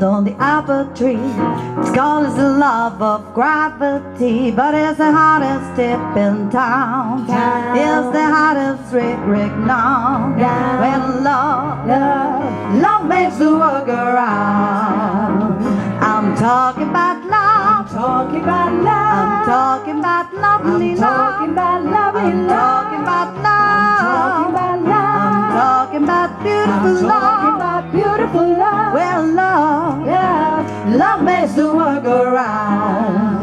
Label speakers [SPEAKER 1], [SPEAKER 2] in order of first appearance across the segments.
[SPEAKER 1] On the apple tree, its call is the love of gravity, but it's the hottest tip in town. It's the hottest Rick now. When love makes the world go round. I'm talking about love.
[SPEAKER 2] Talking about love.
[SPEAKER 1] I'm talking about lovely love.
[SPEAKER 2] Talking about lovely
[SPEAKER 1] I'm
[SPEAKER 2] love.
[SPEAKER 1] talking about love.
[SPEAKER 2] Talking about love.
[SPEAKER 1] I'm talking about beautiful
[SPEAKER 2] Talking
[SPEAKER 1] love.
[SPEAKER 2] about beautiful love.
[SPEAKER 1] Well, love makes the world go round.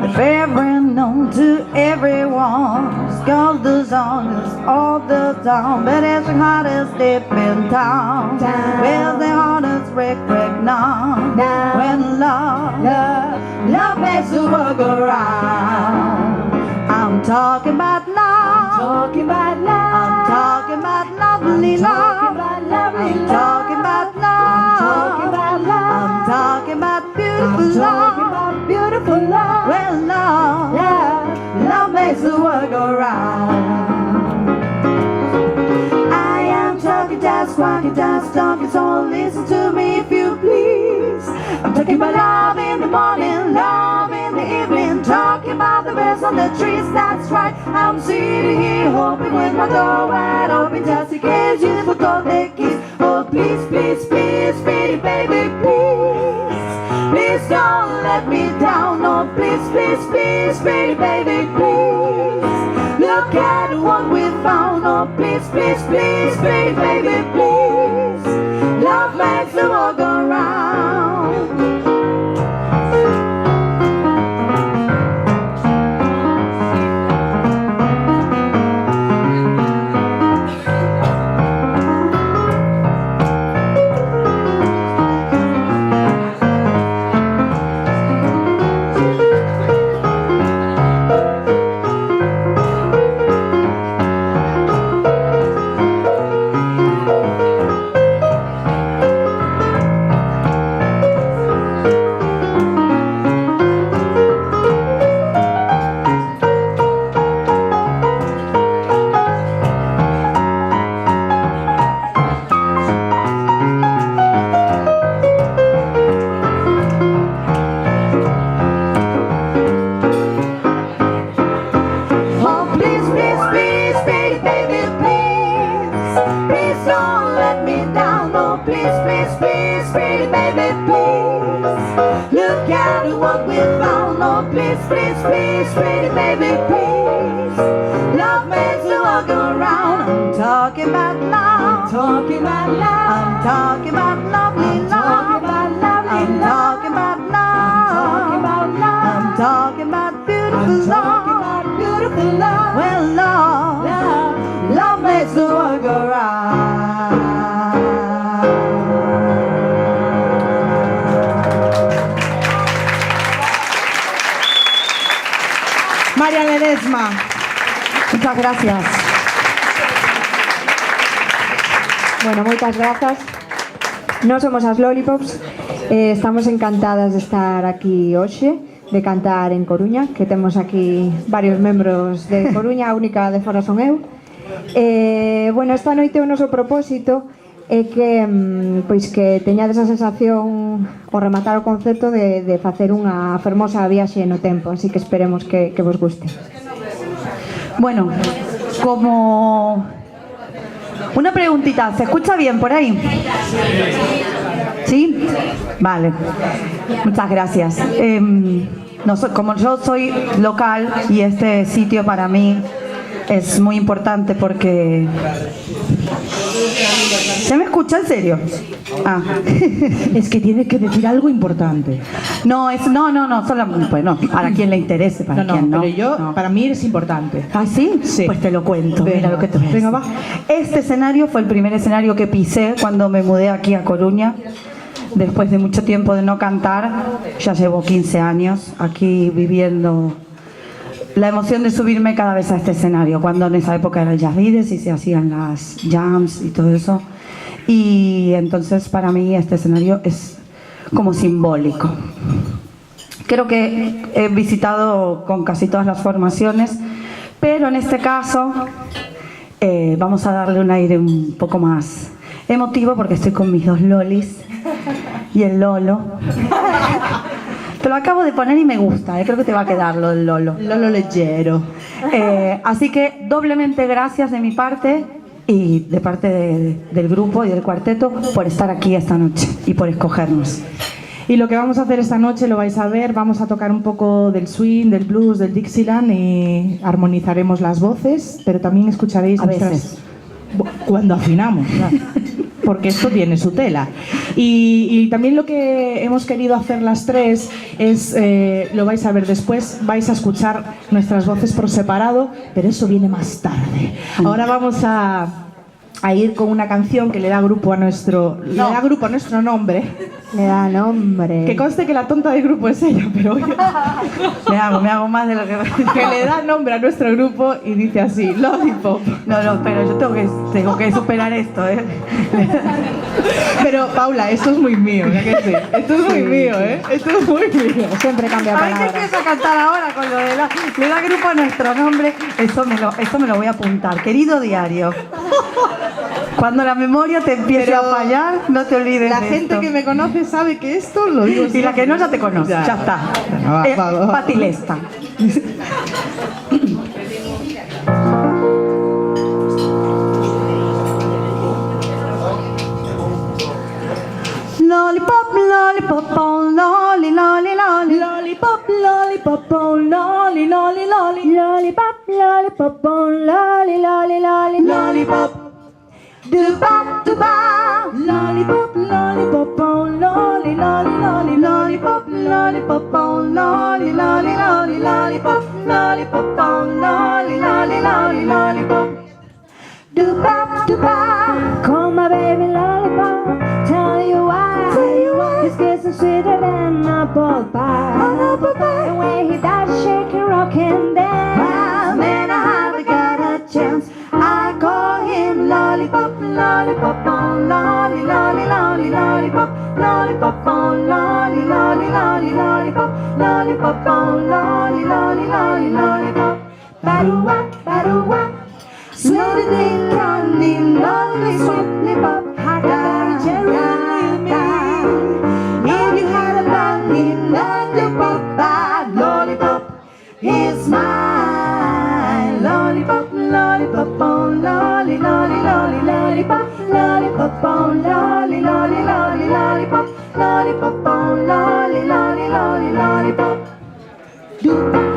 [SPEAKER 1] If ever known to everyone, it's called the song is all the time, but it's the hottest dip in town. Where's the hottest Rick now? When love makes the world go round. I'm talking about love.
[SPEAKER 2] Talking about love.
[SPEAKER 1] I'm talking about lovely love.
[SPEAKER 2] Talking about lovely
[SPEAKER 1] I'm
[SPEAKER 2] love.
[SPEAKER 1] talking about love.
[SPEAKER 2] Talking about love.
[SPEAKER 1] I'm talking about beautiful love.
[SPEAKER 2] Talking about beautiful love.
[SPEAKER 1] Well, love makes the world go round. I am talking just walking, just talking, so listen to me if you please. I'm talking about love in the morning, love in the evening, talking about the birds on the trees, that's right. I'm sitting here hoping with my door wide open, just in case you forgot the keys. Oh, please, please, please, pretty baby, please. Please don't let me down. Oh, please, please, please, pretty baby, please. Look at what we found. Oh, please, please, please, pretty baby, please. Love makes the world go round. Please, please, pretty baby, please. Love makes the world go round. I'm talking about love.
[SPEAKER 2] Talking about love.
[SPEAKER 1] I'm talking about lovely love.
[SPEAKER 2] Talking about lovely
[SPEAKER 1] I'm
[SPEAKER 2] love.
[SPEAKER 1] talking about love.
[SPEAKER 2] Talking about love.
[SPEAKER 1] I'm talking about beautiful
[SPEAKER 2] I'm talking
[SPEAKER 1] love.
[SPEAKER 2] about beautiful love.
[SPEAKER 1] Well, love makes the world go round.
[SPEAKER 3] María Ledesma.
[SPEAKER 1] Muchas gracias.
[SPEAKER 4] Bueno, moitas grazas. Nós somos as Lollipops. Estamos encantadas de estar aquí hoxe, de cantar en Coruña, que temos aquí varios membros de Coruña, a única de fora son eu. Bueno, esta noite o noso propósito é que pois que teñades a sensación ao rematar o concerto de facer unha fermosa viaxe no tempo, así que esperemos que vos guste.
[SPEAKER 1] Bueno, como una preguntita, ¿se escucha bien por ahí? ¿Sí? Vale, muchas gracias. Como yo soy local y este sitio para mí es muy importante porque... ¿Se me escucha en serio? Ah.
[SPEAKER 3] Es que tiene que decir algo importante.
[SPEAKER 1] No, solo, bueno, para quien le interese, para quien no.
[SPEAKER 3] Pero yo,
[SPEAKER 1] no.
[SPEAKER 3] para mí es importante.
[SPEAKER 1] ¿Ah, sí?
[SPEAKER 3] Sí.
[SPEAKER 1] Pues te lo cuento.
[SPEAKER 3] Venga,
[SPEAKER 1] mira lo que te voy a decir.
[SPEAKER 3] venga, va.
[SPEAKER 1] Este escenario fue el primer escenario que pisé cuando me mudé aquí a Coruña. después de mucho tiempo de no cantar. Ya llevo 15 años aquí viviendo la emoción de subirme cada vez a este escenario, cuando en esa época era el Jazz Vides y se hacían las jams y todo eso. Y entonces para mí este escenario es como simbólico. Creo que he visitado con casi todas las formaciones, pero en este caso vamos a darle un aire un poco más emotivo porque estoy con mis dos lolis y el Lolo. Te lo acabo de poner y me gusta, creo que te va a quedar lo del Lolo.
[SPEAKER 3] Lolo Leggero.
[SPEAKER 1] Así que doblemente gracias de mi parte y de parte del grupo y del cuarteto por estar aquí esta noche y por escogernos.
[SPEAKER 3] Y lo que vamos a hacer esta noche lo vais a ver, vamos a tocar un poco del swing, del blues, del Dixieland y armonizaremos las voces, pero también escucharéis
[SPEAKER 1] A veces.
[SPEAKER 3] cuando afinamos, claro, porque esto tiene su tela. Y también lo que hemos querido hacer las tres es, lo vais a ver después, vais a escuchar nuestras voces por separado, pero eso viene más tarde. Ahora vamos a ir con una canción que le da grupo a nuestro nombre.
[SPEAKER 4] Le da nombre.
[SPEAKER 3] Que conste que la tonta del grupo es ella, pero
[SPEAKER 1] Me hago más de lo que...
[SPEAKER 3] que le da nombre a nuestro grupo y dice así, Lollipop.
[SPEAKER 1] No, pero yo tengo que superar esto,
[SPEAKER 3] Pero Paula, esto es muy mío, ¿ya que sí? Esto es muy mío, Esto es muy mío.
[SPEAKER 4] Siempre cambia
[SPEAKER 1] A ver si
[SPEAKER 4] palabras.
[SPEAKER 1] empiezo a cantar ahora con lo de le da grupo a nuestro nombre. Eso me lo voy a apuntar. Querido diario, cuando la memoria te empiece
[SPEAKER 3] Pero
[SPEAKER 1] a fallar, no te olvides
[SPEAKER 3] La
[SPEAKER 1] de
[SPEAKER 3] gente
[SPEAKER 1] esto.
[SPEAKER 3] que me conoce sabe que esto lo digo
[SPEAKER 1] Y la que no ya te conoce, ya está.
[SPEAKER 3] Va.
[SPEAKER 1] Patilesta. Lollipop, lollipop, oh, lolly, lolly, lolly.
[SPEAKER 3] Lollipop, lollipop, oh, lolly, lolly, lolly.
[SPEAKER 4] Lollipop, lollipop, oh, lolly, lolly, lolly.
[SPEAKER 1] Lollipop, do-bop, do-bop.
[SPEAKER 3] Lollipop, lollipop, oh, lolly, lolly, lolly.
[SPEAKER 1] Lollipop, lollipop, oh, lolly, lolly, lolly. Lollipop, lollipop, oh, lolly, lolly, lolly. Lollipop, do-bop, do-bop.
[SPEAKER 4] Call my baby lollipop, tell you why. His kiss is sweeter than apple pie. And when he does shake and rock and dance,
[SPEAKER 1] Well, man, I haven't got a chance. I call him lollipop, lollipop, oh, lolly, lolly, lolly, lollipop, lollipop, oh, lolly, lolly, lolly, lollipop, lollipop, oh, lolly, lolly, lolly, lollipop. Ba-doo-wah, ba-doo-wah. Sweetie, candy, lovely, sweetly pop. Got cherry with me. If you had a bunny, lollipop, bad lollipop, he's mine. Lollipop, lollipop, oh, lolly, lolly, lolly, lollipop, lollipop, oh, lolly, lolly, lolly, lollipop, lollipop, oh, lolly, lolly, lolly, lollipop. Do-ba.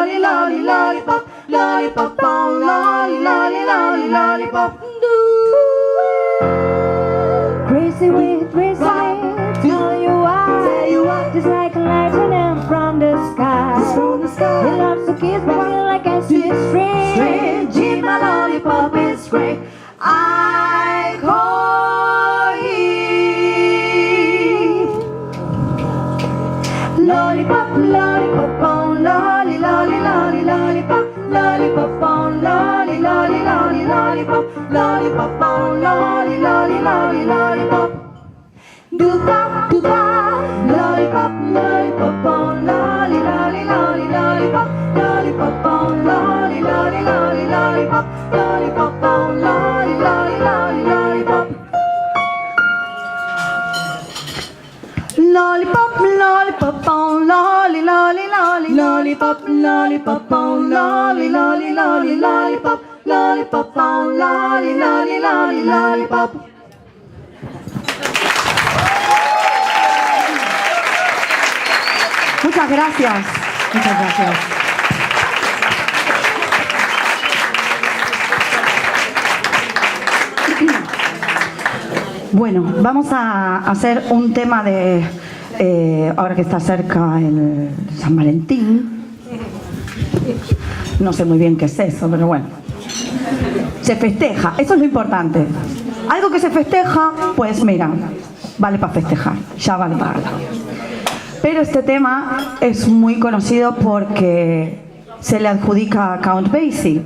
[SPEAKER 1] lolly, lolly, lollipop, lollipop, oh, lolly, lolly, lolly, lollipop.
[SPEAKER 2] Crazy with tell you are, just like a lightning from the sky. He loves to kiss me like a sweet string.
[SPEAKER 1] Gee, my lollipop is great. I call him lollipop, lollipop, on lolly, lolly, lolly, lollipop, lollipop, on lolly, lolly, lolly, lollipop, lollipop, on lolly, lolly, lolly, lollipop. Do-da, do-da, lollipop, lollipop, on lolly, lolly, lolly, lollipop, lollipop, on lolly, lolly, lolly, lollipop, lollipop, on lolly, lolly, lolly, lollipop. Lollipop, lollipop, on lolly, lolly, lolly, lollipop, lollipop, on lolly, lolly, lolly, lollipop, lollipop, on lolly, lolly, lolly, lollipop.
[SPEAKER 3] Muchas gracias. Muchas gracias.
[SPEAKER 1] Bueno, vamos a hacer un tema de, ahora que está cerca el San Valentín, no sé muy bien qué es eso, pero bueno, se festeja, eso es lo importante. Algo que se festeja, pues mira, vale para festejar, ya vale para algo. Pero este tema es muy conocido porque se le adjudica a Count Basie,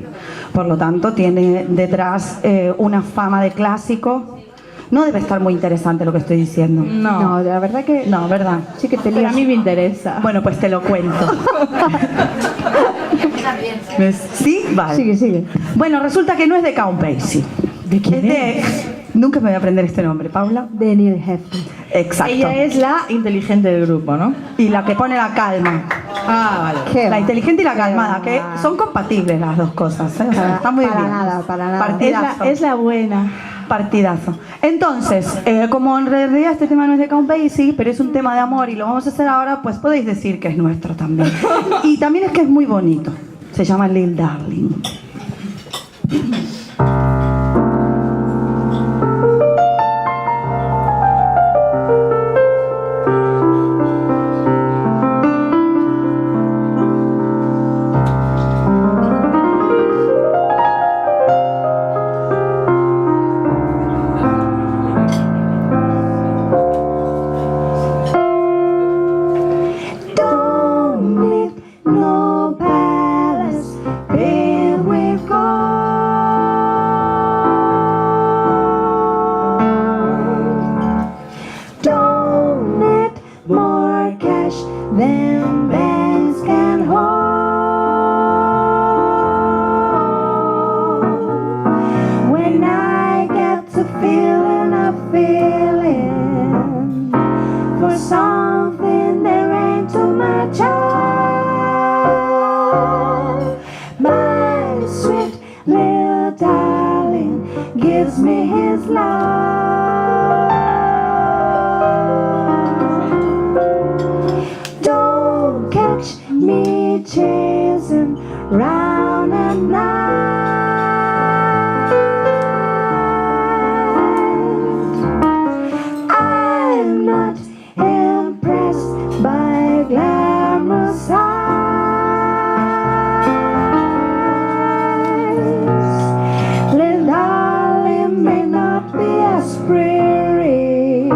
[SPEAKER 1] por lo tanto tiene detrás una fama de clásico. No debe estar muy interesante lo que estoy diciendo.
[SPEAKER 4] No, la verdad que
[SPEAKER 1] No, ¿verdad?
[SPEAKER 4] sí que te
[SPEAKER 3] Pero a
[SPEAKER 4] lías.
[SPEAKER 3] mí me interesa.
[SPEAKER 1] Bueno, pues te lo cuento. ¿Ves? ¿Sí? Vale.
[SPEAKER 4] Sigue.
[SPEAKER 1] Bueno, resulta que no es de Count Basie.
[SPEAKER 3] ¿De quién
[SPEAKER 1] Nunca me voy a aprender este nombre, Paula.
[SPEAKER 4] De Neil Hefti.
[SPEAKER 1] Exacto.
[SPEAKER 3] Ella es la inteligente del grupo, ¿no?
[SPEAKER 1] Y la que pone la calma.
[SPEAKER 3] Ah, vale.
[SPEAKER 4] ¿Qué
[SPEAKER 1] La
[SPEAKER 4] va?
[SPEAKER 1] inteligente y la
[SPEAKER 4] ¿Qué
[SPEAKER 1] calmada,
[SPEAKER 4] va?
[SPEAKER 1] que son compatibles las dos cosas. ¿Eh? O sea, está muy
[SPEAKER 4] Para
[SPEAKER 1] bien.
[SPEAKER 4] nada, para nada.
[SPEAKER 1] Partidazo.
[SPEAKER 3] Es la buena.
[SPEAKER 1] Partidazo. Entonces, como en realidad este tema no es de Count Basie, pero es un tema de amor y lo vamos a hacer ahora, pues podéis decir que es nuestro también. Y también es que es muy bonito. Se llama Lil Darling. Don't need no palace filled with gold. Don't need more cash than banks can hold. When I get to feeling a feeling for something there ain't too much of. My sweet little darling gives me his love. Don't catch me chasing round at night. I'm not impressed by glamorous eyes. Little darling may not be as pretty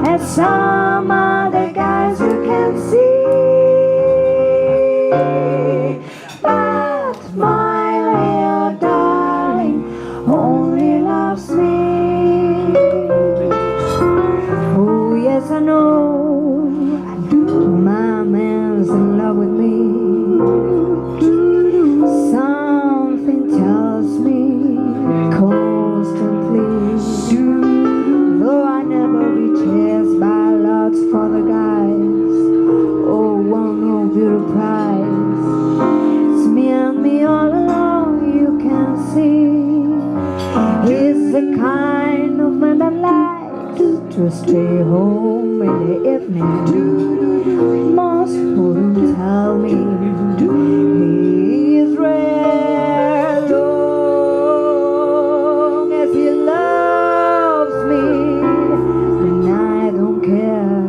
[SPEAKER 1] as some other guys you can see, but
[SPEAKER 2] to stay home in the evening. Most wouldn't tell me he is rare, long as he loves me, and I don't care.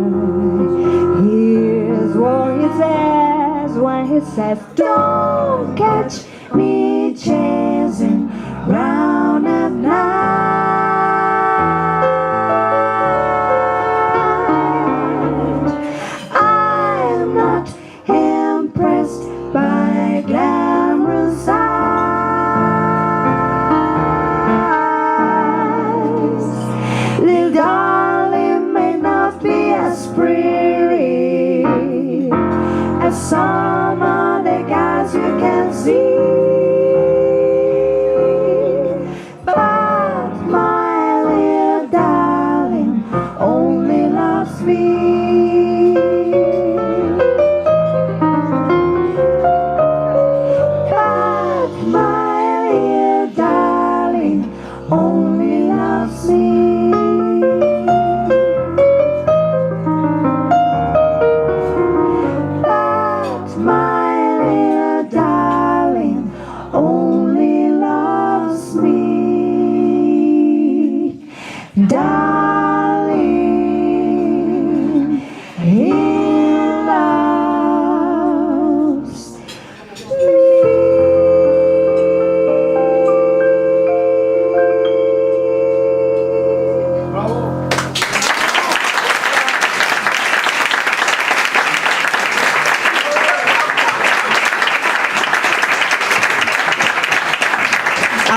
[SPEAKER 2] Here's what he says when he says, don't catch me chasing round at night. I'm not impressed by glamorous eyes. Little darling may not be as pretty as some other guys you can see.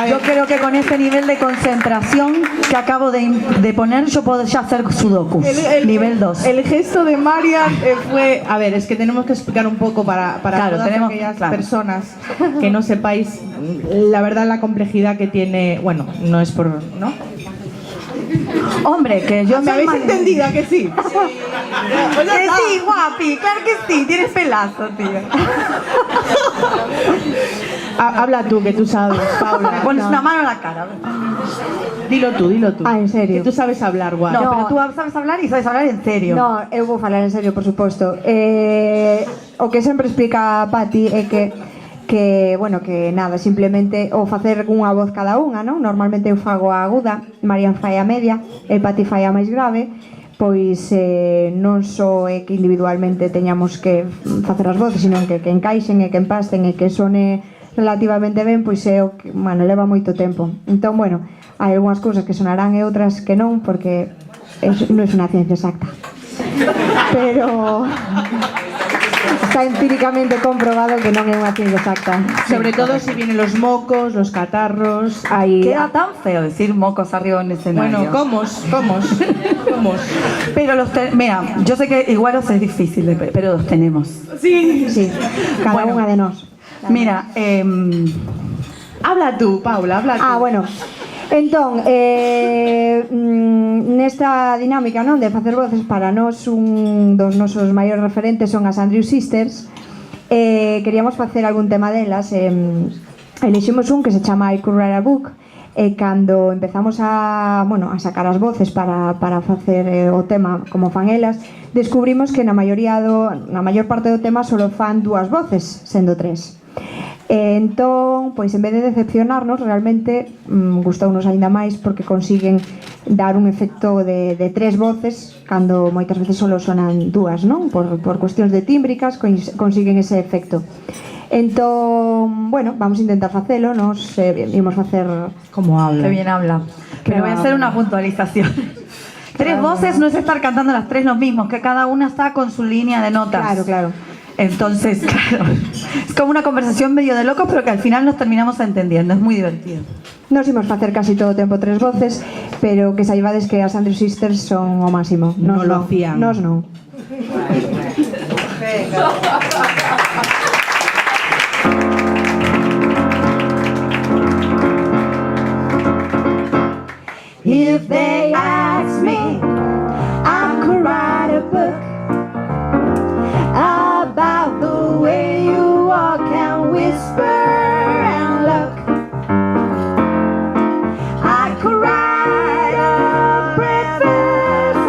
[SPEAKER 1] Yo creo que con este nivel de concentración que acabo de poner, yo puedo ya hacer sudokus. Nivel 2.
[SPEAKER 3] El gesto de Marian fue... A ver, es que tenemos que explicar un poco para
[SPEAKER 1] Claro,
[SPEAKER 3] todas aquellas personas que no sepáis la verdad, la complejidad que tiene... Bueno, no es por... ¿no?
[SPEAKER 1] Hombre, que yo
[SPEAKER 3] ¿Me habéis entendido? ¿A que sí?
[SPEAKER 1] Que sí, guapi, claro que sí, tienes pelazo, tío.
[SPEAKER 3] Habla tú, que tú sabes, Paula.
[SPEAKER 1] Me pones una mano en la cara.
[SPEAKER 3] Dilo tú, dilo tú.
[SPEAKER 4] Ah, en serio?
[SPEAKER 3] Que tú sabes hablar, guau.
[SPEAKER 1] No, pero tú sabes hablar y sabes hablar en serio.
[SPEAKER 4] No, eu vou falar en serio, por suposto. O que sempre explica Pati é que bueno, que nada, simplemente o facer unha voz cada unha, non? Normalmente eu fago a aguda, Marian fai a media e Pati fai a máis grave, pois non só é que individualmente teñamos que facer as voces, sino que encaixen e que empasten e que sone relativamente ben, pois é o que, bueno, leva moito tempo. Entón, bueno, hai algunhas cousas que sonarán e outras que non, porque non é unha ciencia exacta. Pero está empíricamente comprobado que non é unha ciencia exacta.
[SPEAKER 3] Sobre todo si vienen los mocos, los catarros.
[SPEAKER 4] Aí,
[SPEAKER 1] Queda tan feo decir mocos arriba en el escenario.
[SPEAKER 3] Bueno, comos.
[SPEAKER 1] Pero mira, yo sé que igual os es difícil, pero los tenemos.
[SPEAKER 3] Sí.
[SPEAKER 4] sí, cada
[SPEAKER 1] Bueno.
[SPEAKER 4] unha de nós.
[SPEAKER 1] Mira,
[SPEAKER 3] Habla tú, Paula, habla tú.
[SPEAKER 4] Ah, bueno. Entón, nesta dinámica, non, de facer voces, para nós un dos nosos maiores referentes son as Andrew Sisters. Queríamos facer algún tema delas. Eliximos un que se chama I Could Write a Book. E cando empezamos a sacar as voces para facer o tema como fan elas, descubrimos que na maior parte do tema solo fan dúas voces, sendo tres. Entón, pois en vez de decepcionarnos, realmente gustounos aínda máis porque consiguen dar un efecto de tres voces cando moitas veces solo sonan dúas, non? Por cuestións de tímbricas consiguen ese efecto. Entón, bueno, vamos a intentar facelo, nos imos facer...
[SPEAKER 3] Como habla.
[SPEAKER 1] qué bien habla. Pero voy a hacer una puntualización. Tres voces no es estar cantando las tres los mismos, que cada una está con su línea de notas.
[SPEAKER 4] Claro.
[SPEAKER 1] Entonces, claro, es como una conversación medio de locos, pero que al final nos terminamos entendiendo, es muy divertido.
[SPEAKER 4] Nos imos facer casi todo o tempo tres voces, pero que saibades que as Andrew Sisters son o máximo.
[SPEAKER 3] No lo hacían.
[SPEAKER 4] Nos non.
[SPEAKER 1] If they ask me, I could write a book about the way you walk and whisper and look. I could write a breakfast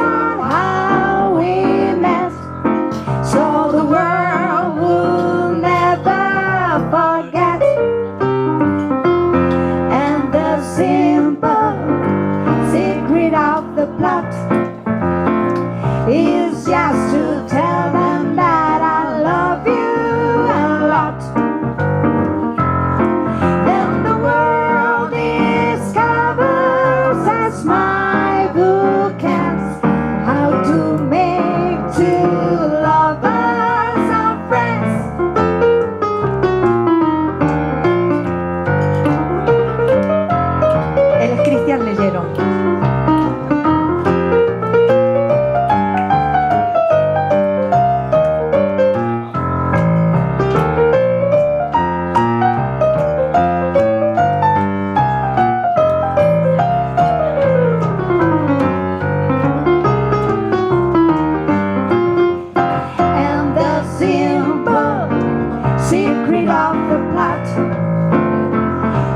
[SPEAKER 1] rid of the plot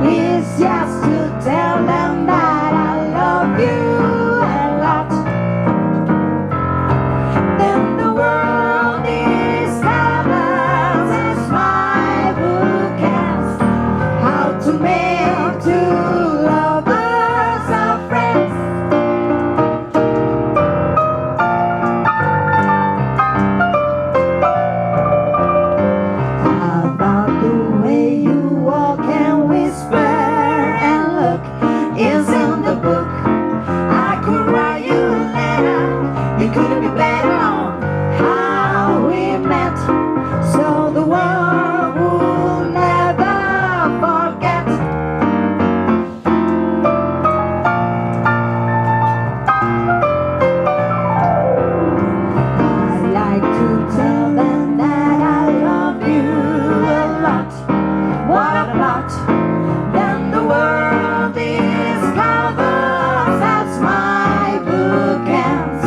[SPEAKER 1] is just to tell them that I love you a lot. Then the world discovers as my book ends how to make two lovers of friends. About the way you walk and whisper and look is in the book. I could write you a letter, it couldn't be better on how we met, so the world will never forget. I like to tell them that I love you a lot. What a plot! Then the world discovers as my book ends.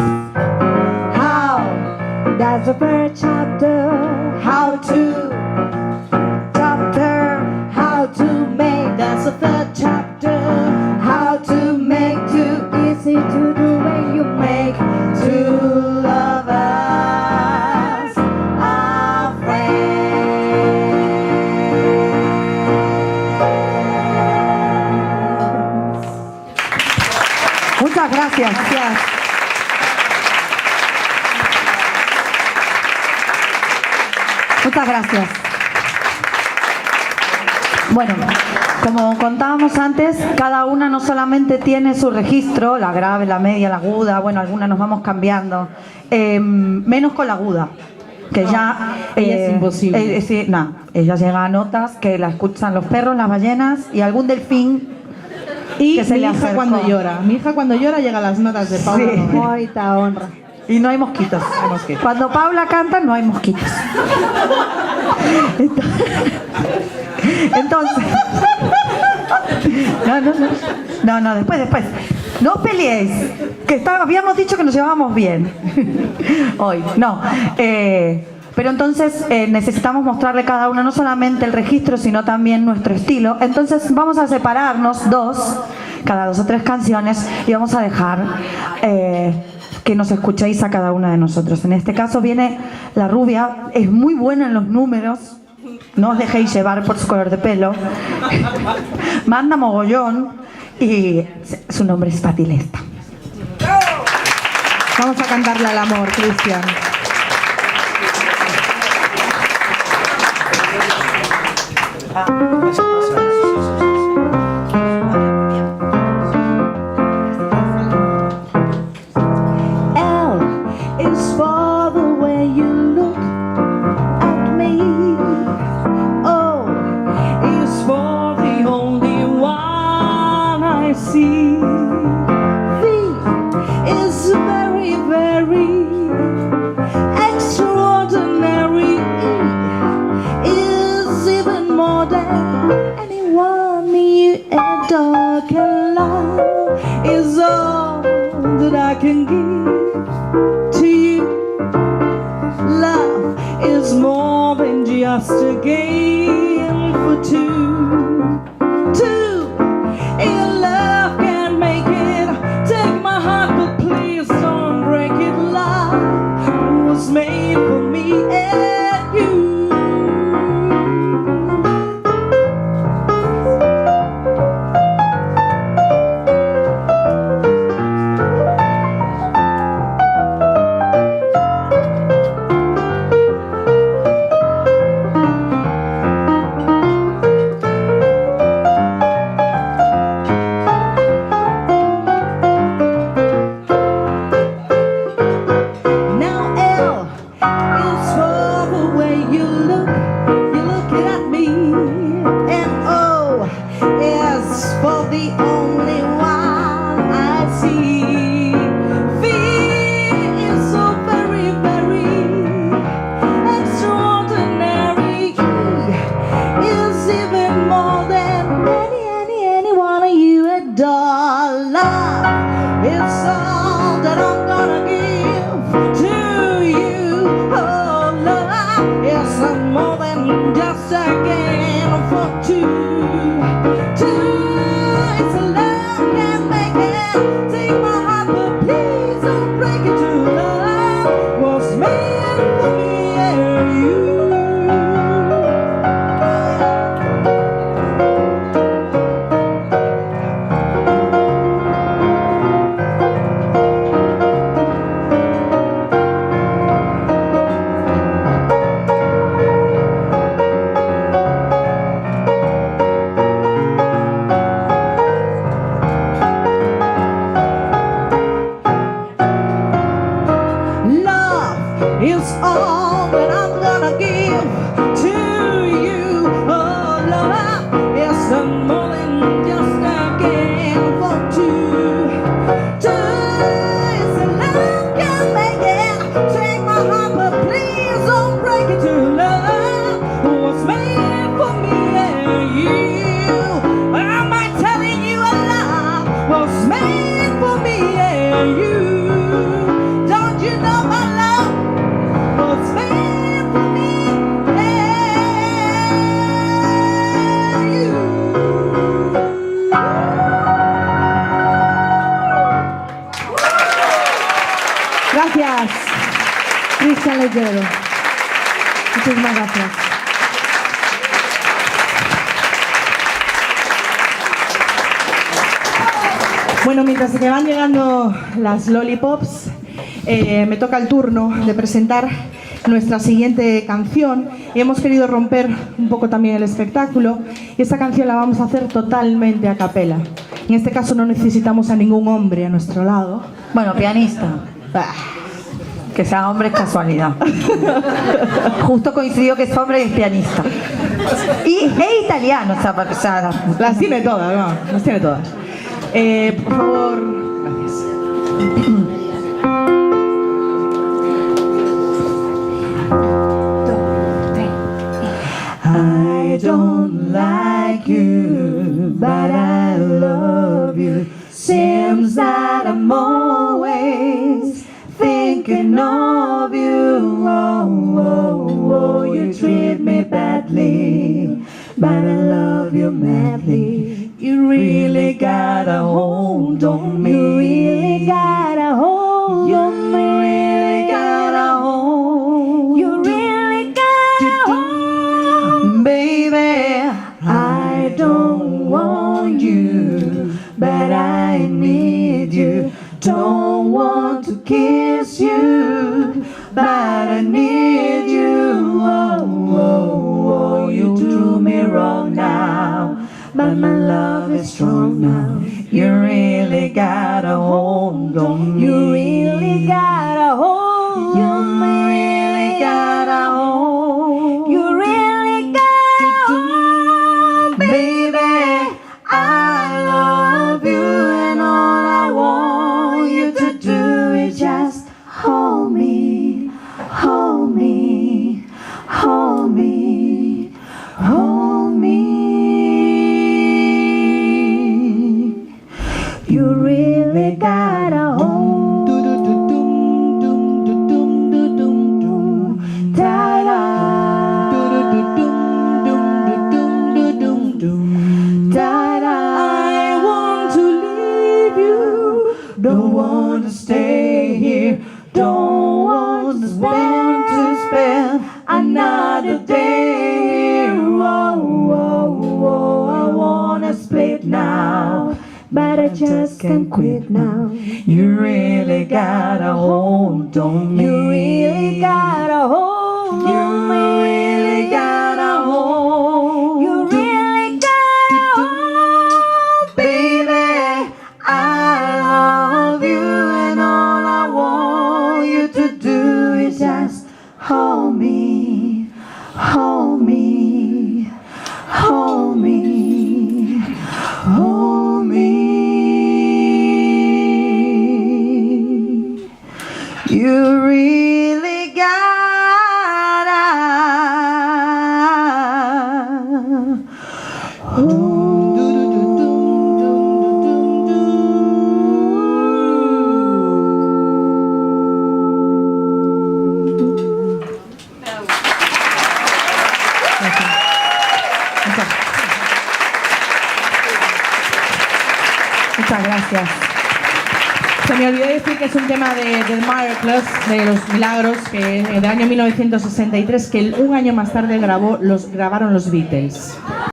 [SPEAKER 1] How
[SPEAKER 4] That's the first chapter.
[SPEAKER 1] how to how to make, that's the third chapter, how to make two
[SPEAKER 4] Easy to do when you
[SPEAKER 1] make two lovers a friend.
[SPEAKER 4] Muchas gracias. Muchas gracias.
[SPEAKER 5] Bueno, como contábamos antes, cada una no solamente tiene su registro, la grave, la media, la aguda, bueno, algunas nos vamos cambiando, menos con la aguda, que ya...
[SPEAKER 3] ella es imposible.
[SPEAKER 5] Sí, no, ella llega a notas que la escuchan los perros, las ballenas y algún delfín.
[SPEAKER 3] Y
[SPEAKER 5] que se
[SPEAKER 3] mi
[SPEAKER 5] le
[SPEAKER 3] hija
[SPEAKER 5] acercó.
[SPEAKER 3] cuando llora. Mi hija cuando llora llega a las notas de Paula.
[SPEAKER 5] Sí.
[SPEAKER 3] Noguera.
[SPEAKER 4] Muita honra.
[SPEAKER 5] Y no hay mosquitos. Cuando Paula canta, no hay mosquitos. Entonces... No, después. No os peleéis, que habíamos dicho que nos llevábamos bien. Hoy, no. Pero entonces necesitamos mostrarle cada una no solamente el registro, sino también nuestro estilo. Entonces vamos a separarnos cada 2 o 3 canciones, y vamos a dejar que nos escuchéis a cada una de nosotros. En este caso viene la rubia, es muy buena en los números. No os dejéis llevar por su color de pelo. Manda mogollón y su nombre es Patilesta.
[SPEAKER 3] Vamos a cantarle al amor, Cristian.
[SPEAKER 1] L is for the way you look at me. O is for the only one I see. V is very, very extraordinary. E is even more than anyone you adore can love. Is all that I can give to you. Love is more than just a game for two. Two, your love can make it. Take my heart, but please don't break it. Love was made for me and you.
[SPEAKER 3] again for two. It's a love can make it. Take my heart, but please don't break it. True love was made for me and you. Love is all that I'm gonna give to you. Oh, love is more than just a game for two. It's a love can make it. Take my heart, but please don't break it. To love was made for me and you. Am I telling you a love was made for me and you? Don't you know my love was made for me and you?
[SPEAKER 4] Gracias, Cristian Leyero. Muchísimas gracias.
[SPEAKER 3] Bueno, mientras que van llegando las lollipops, me toca el turno de presentar nuestra siguiente canción y hemos querido romper un poco también el espectáculo y esta canción la vamos a hacer totalmente a capela. En este caso no necesitamos a ningún hombre a nuestro lado.
[SPEAKER 5] Bueno, pianista. Que sea hombre es casualidad. Justo coincidió que es hombre y es pianista. Y es italiano, o sea, para empezar.
[SPEAKER 3] Las tiene todas, ¿no? Las tiene todas. Por favor, gracias. I don't like you, but I love you. Seems that I'm always thinking of you. Oh, oh, oh, you treat me badly, but I love you madly. You really got a hold on me. You really got a hold on me. You really got a hold. You really got a hold. Baby, I don't want you, but I need you. Don't want to kiss you, but I need you. Oh, oh, oh, you do me wrong now, but my love is strong now. You really got a hold on me. You really got a hold. You really got a hold. You really got a hold. Baby, I love you and all I want you to do is just hold me, hold me, hold me, hold me. You really got a hold. I want to leave you. Don't want to stay here. Don't want to spend another day here. Oh, oh, oh, I wanna split now, but I just can't quit now. You really got a hold on me. You really got a hold on me. You really got a hold. You really got a hold. Baby, I love you and all I want you to do is just hold me, hold me, hold me, hold me. You really got a
[SPEAKER 5] Muchas gracias.
[SPEAKER 3] Se me olvidó decir que es un tema de Miracles, de los milagros, que del año 1963, que un año más tarde grabaron los Beatles.